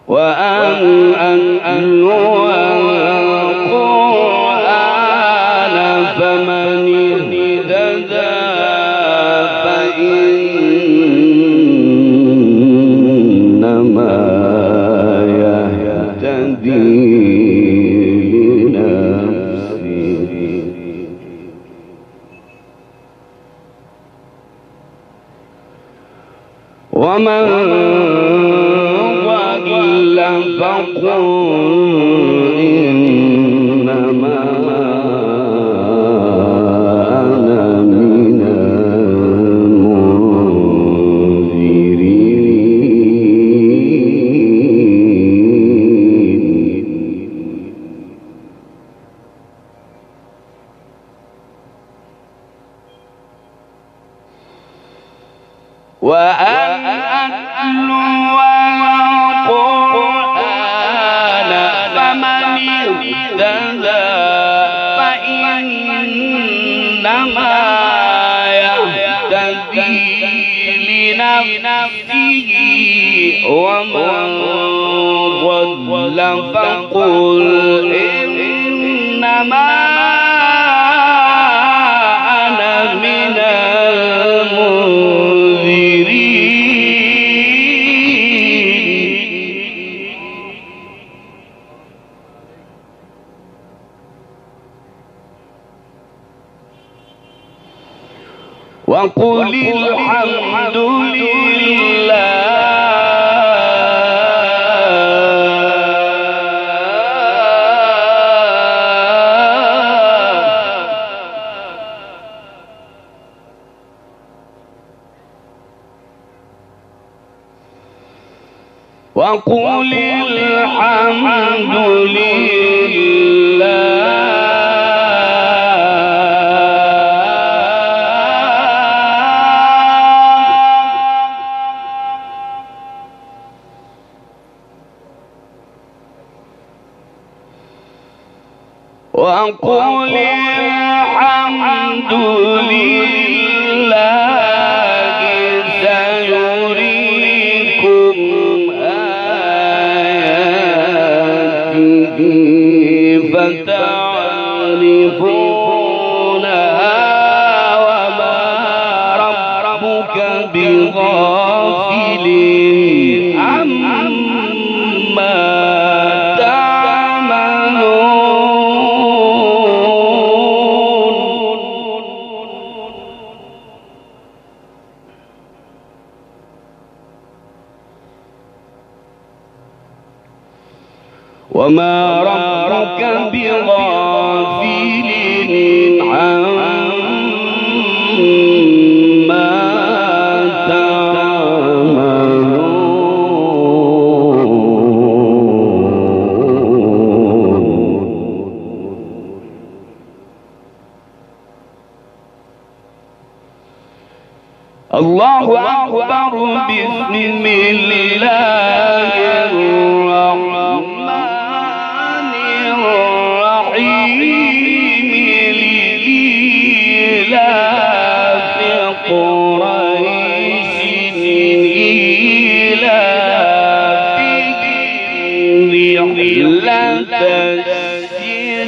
وأن أتلو القرآن فمن اهتدى فإنما يهتدي لنفسه ومن ضل فقل إنما أنا من المنذرين وأن أتلو القرآن فمن اهتدى فإنما يهتدي لنفسه ومن ضل فقل إنما أنا من وقل الحمد لله وقل الحمد لله وقل الحمد لله سيريكم آياته فتعرفونها وما ربك بغافل عما وما ربك بغافل عما تعملون الله أكبر بسم الله الرحمن الرحيم لإيلاف قريش إيلافهم رحلة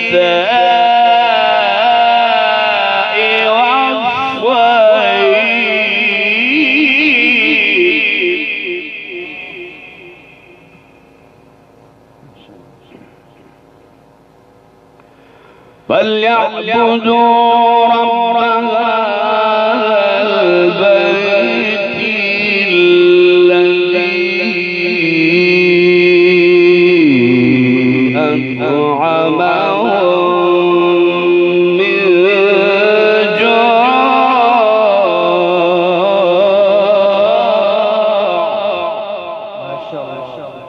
الشتاء فليعبدوا رب هذا البيت الذي أطعمهم من جوع. ما شاء الله.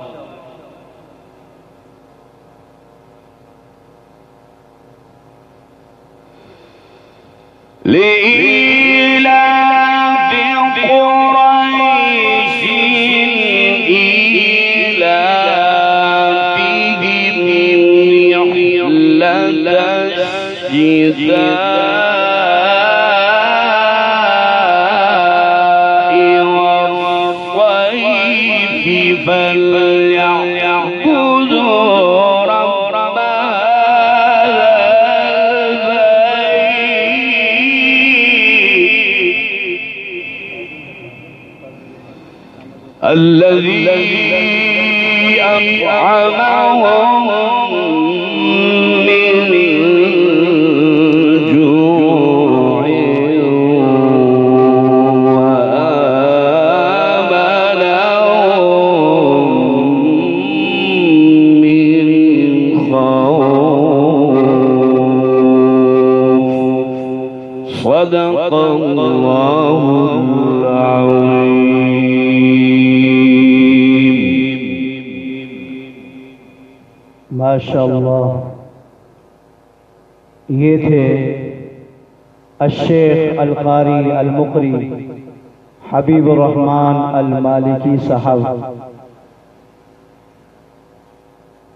الذي أطعمهم من جوع وآمنهم من خوف. صدق الله العظيم. ماشاءاللہ. یہ تھے الشیخ القاری المقری حبیب الرحمن المالکی صاحب.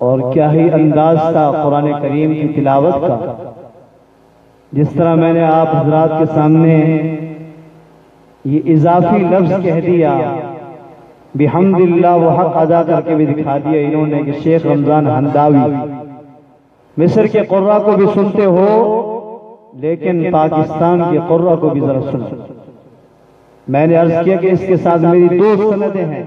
اور کیا ہی انداز تھا قرآن کریم کی تلاوت کا. جس طرح میں نے آپ حضرات کے سامنے یہ اضافی لفظ کہہ دیا، بحمد اللہ وہ حق ادا کر کے بھی دکھا دیا انہوں نے کہ شیخ رمضان حمداوی مصر کے قرآ کو بھی سنتے ہو لیکن پاکستان کے قرآ کو بھی ذرا سنو. میں نے عرض کیا کہ اس کے ساتھ میری دو سندیں ہیں.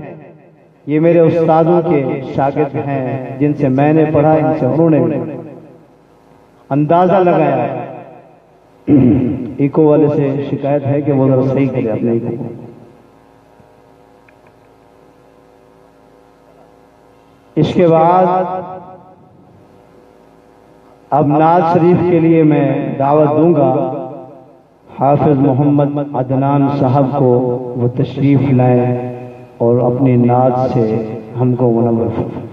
یہ میرے استادوں کے شاگرد ہیں جن سے میں نے پڑھا، ان سے انہوں نے اندازہ لگایا. ایکو والے سے شکایت ہے کہ وہ ذرا صحیح کرے اپنے ایکو کو. اس کے بعد اب نعت شریف کے لیے میں دعوت دوں گا حافظ محمد عدنان صاحب کو. وہ تشریف لائیں اور اپنی نعت سے ہم کو منور فرمائیں.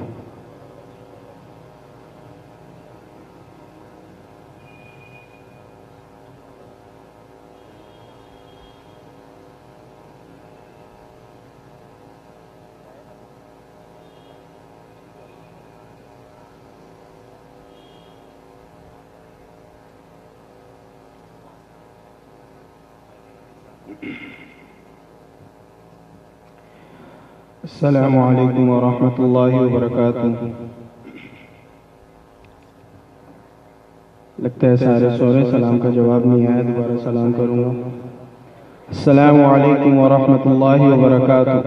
السلام علیکم ورحمۃ اللہ وبرکاتہ. لگتا ہے سارے سورے سلام کا جواب نہیں آیا، دوبارہ سلام کروں گا. السلام علیکم ورحمۃ اللہ وبرکاتہ.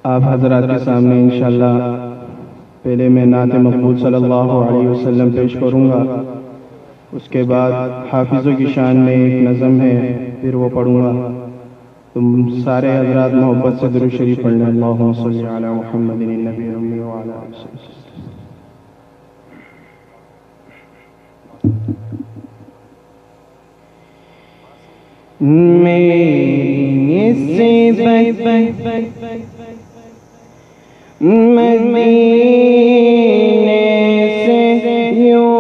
آپ حضرات کے سامنے انشاءاللہ پہلے میں نعت مقبول صلی اللہ علیہ وسلم پیش کروں گا. اس کے بعد حافظوں کی شان میں ایک نظم ہے، پھر وہ پڑھوں گا. تم سارے حضرات محبت سے درود شریف پڑھ لیں. اللہم صلی علی محمد النبی الامی وعلی آلہ وسلم. میری نسبت مدینے سے یوں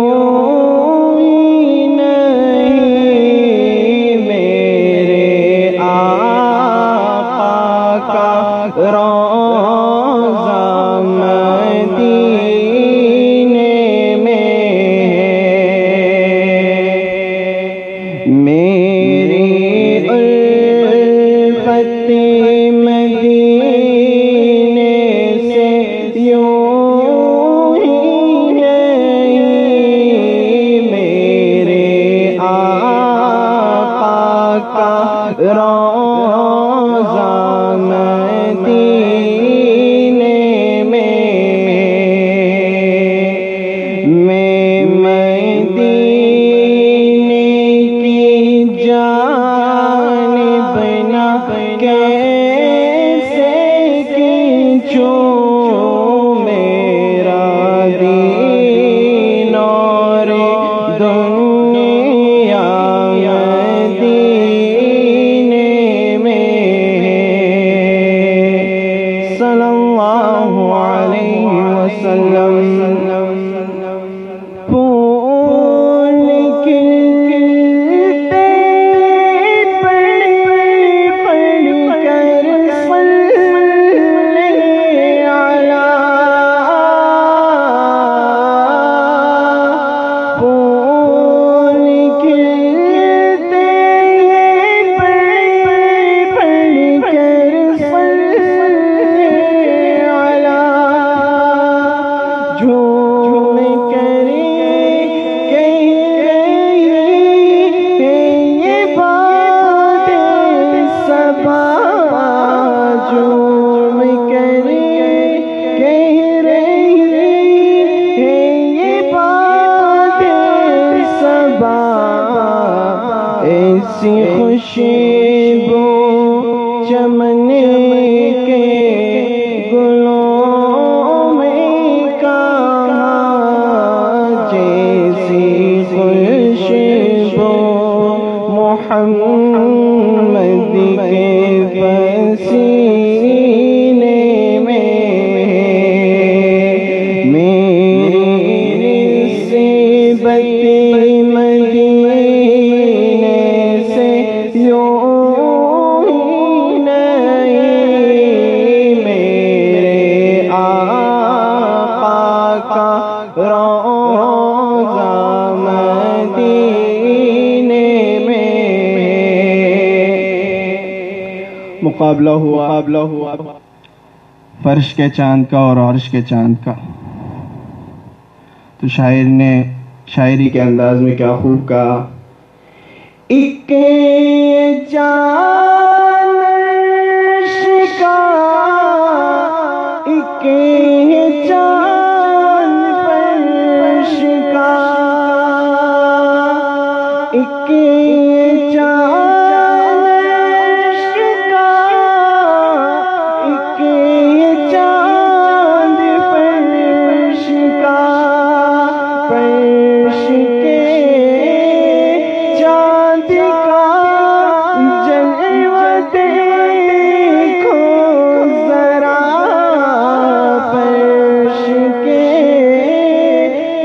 ایسی خوشبو چمن کے گلوں میں کہاں، جیسی خوشبو محمد کے پسینے میں، میری نسبت مدینے سے یوں ہی نہیں، میرے آقا کا روضہ مدینے میں۔ مقابلہ ہوا فرش کے چاند کا اور عرش کے چاند کا، تو شاعر نے شاعری کے انداز میں کیا خوب کہا، ایک چاند عرش کا، ایک چاند فرش کا، ایک چاند عرش کا، ایک چاند فرش کا، فرش کے چاند کا جلوہ دیکھو ذرا، فرش کے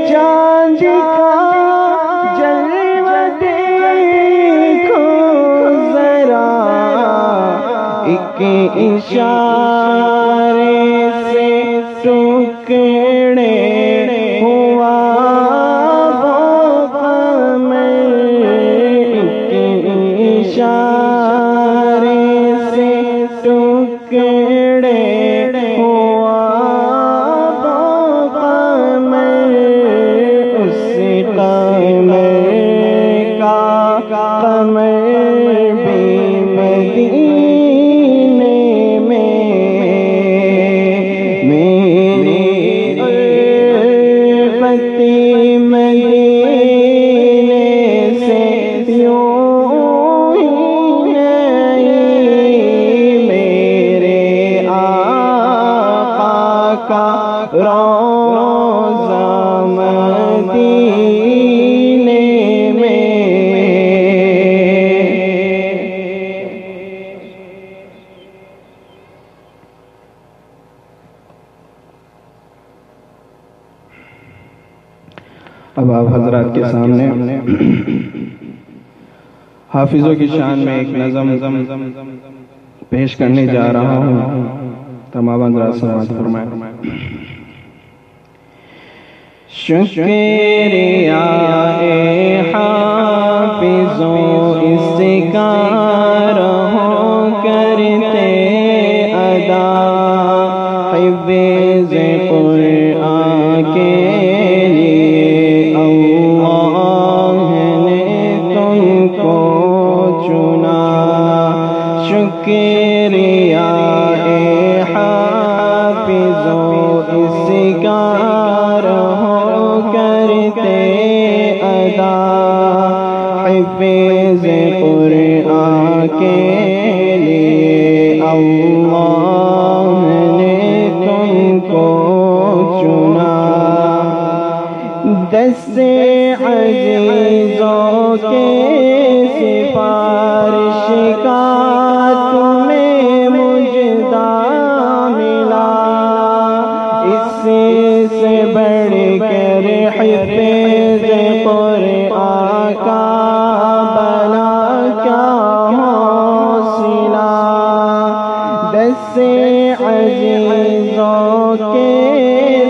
چاند کا جلوہ دیکھو ذرا، ایک اشارے سے ٹکڑے ہوا وہ قمر، ایک اشارے سے ٹکڑے ہوا وہ قمر، اس قمر کا قمر بھی مدینے میں، میری الفت مدینے سے یوں ہی نہیں، میرے آقا کا روضہ مدینے میں۔ اب آپ حضرات کے سامنے حافظوں کی شان میں ایک نظم پیش کرنے جا رہا ہوں، تمام حضرات سماعت فرمائیں۔ شکریہ اے حافظوں اس کا رہو کرتے ادا، حفظ قرآن کے لیے اللہ نے تم کو چنا، شکریہ اے حافظوں اس کا رہو کرتے ادا، حفظ قرآن کے لیے اللہ نے تم کو چنا، دست عزیزوں کے سفارش کا تمہیں مجدہ ملا، اس سے بڑھ کر حفظ قرآن کا بلا کیا حوصلہ، دست عزیزوں کے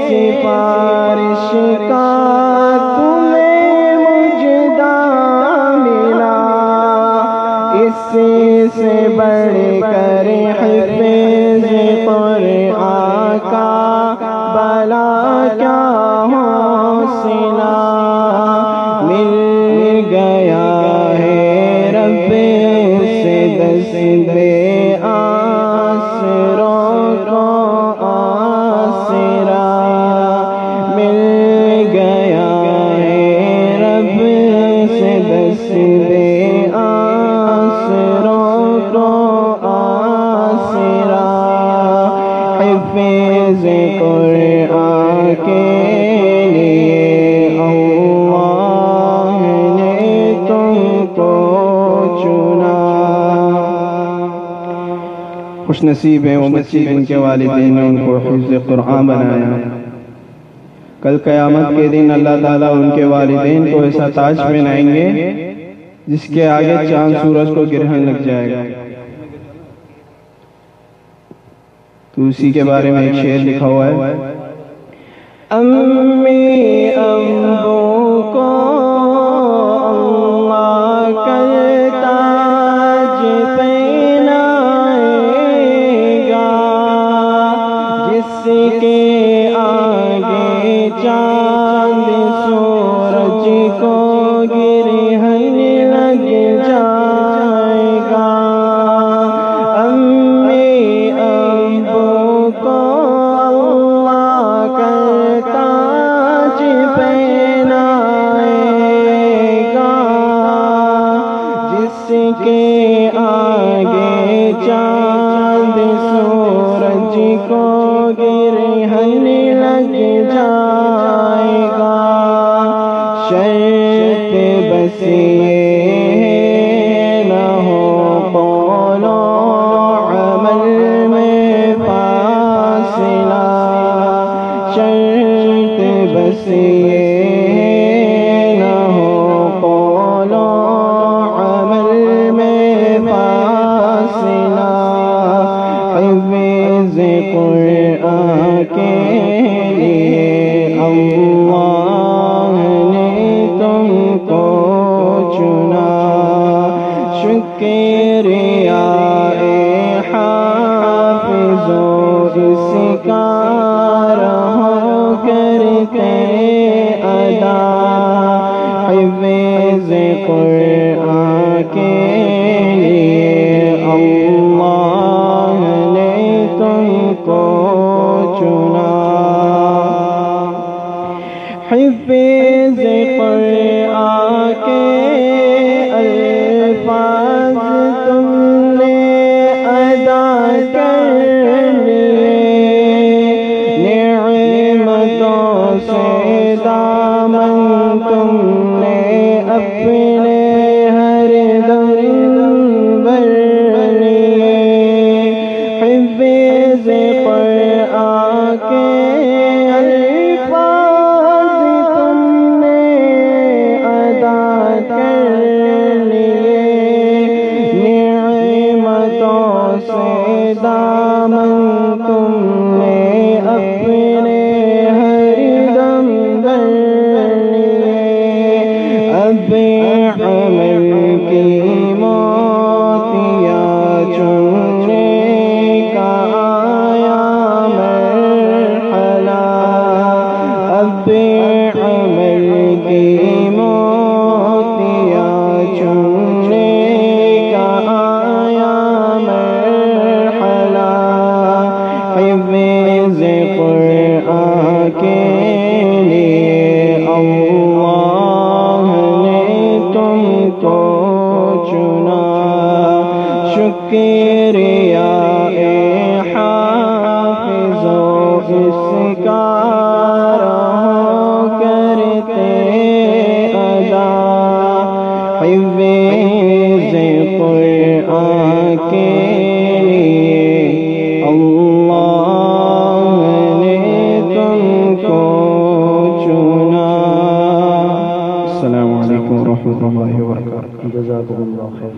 سفارش کا تمہیں مجدہ ملا، اس سے بڑھ کر حفظ قرآن کا بلا کیا حوصلہ، مل گیا ہے رب سے دست آسروں کو آسرا، مل گیا ہے رب سے دست چنا. خوش نصیب ہیں وہ بچے جن کے والدین نے ان کو حفظ قرآن بنایا. کل قیامت کے دن اللہ تعالیٰ ان کے والدین کو ایسا تاج پہنائیں گے جس کے آگے چاند سورج کو گرہن لگ جائے گا. تو اسی کے بارے میں ایک شعر لکھا ہوا ہے. امی ابو کو اللہ کا تاج پہنائے گا جس کے آگے چاند سورج کو گرہن لگ جائے گا. امی ابو کو اللہ کا تاج پہنائے گا جس کے آگے چاند سورج کو گرہن لگ جائے گا. شرط بس یہ نہ ہو قول و عمل میں فاصلہ. شرط بس یہ نہ ہو قول و عمل میں فاصلہ. حفظ قرآن کے لیے اللہ نے تم کو چنا. شکریہ اے حافظو اس کا رہو کرتے ادا. حفظ قرآن کے لیے اللہ نے تم کو چنا. حفظ قرآن کے الفاظ تم نے ادا کر لیے. نعمتوں سے دامن تم نے اپنے ہر دم بھر لیے. حفظ قرآن کے الفاظ تم نے ادا کر لیے. نعمتوں سے دامن تم نے اپنے ہر دم بھر لیے. اب عمل کی موتیاں چننے کا آیا مرحلہ. اب عمل کی موتیاں چننے کا آیا مرحلہ. حفظ قرآن کے لیے اللہ نے تم کو چنا. شکریہ اے حافظو اس کا رہو کرتے ادا. حفظ قرآن کے لیے اللہ نے تم کو چنا. السلام علیکم ورحمۃ اللہ وبرکاتہ. جزاکم اللہ خیر.